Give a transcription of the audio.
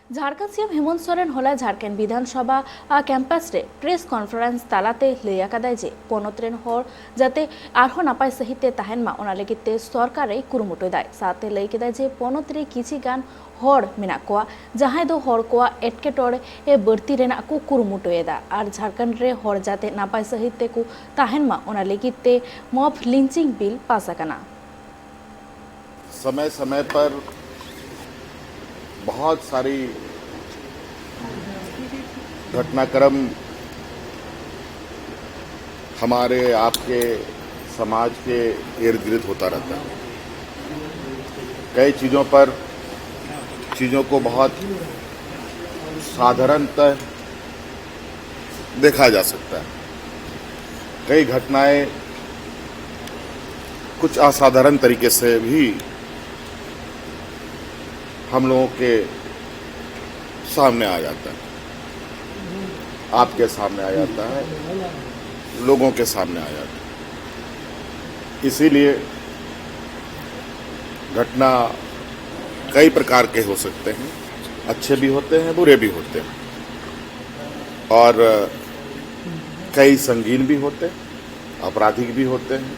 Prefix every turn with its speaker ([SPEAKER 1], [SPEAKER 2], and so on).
[SPEAKER 1] Jharkhand CM Hemant Soren होला झारखंड विधानसभा campos रे press conference तालाते लैया कदा जे पोनत रेन हर जाते आरहो नापाय सहिते तहन मा ओना लगिते सरकारे कुरुमुटो दाय साथे लै केदा जे पोनत रे किछि गान हर मेना कोआ जहां दो हर कोआ एटकेटोड़े ए बर्ती रेना को कुरुमुटो एदा आर झारखंड रे हर जाते नापाय सहिते को तहन मा ओना लगिते मॉब लिंचिंग बिल पास कना।
[SPEAKER 2] समय समय पर बहुत सारी घटनाक्रम हमारे आपके समाज के इर्द गिर्द होता रहता है। कई चीज़ों को बहुत साधारणतः देखा जा सकता है। कई घटनाएं कुछ असाधारण तरीके से भी हम लोगों के सामने आ जाता है, आपके सामने आ जाता है, लोगों के सामने आ जाता है। इसीलिए घटना कई प्रकार के हो सकते हैं, अच्छे भी होते हैं, बुरे भी होते हैं और कई संगीन भी होते हैं, आपराधिक भी होते हैं।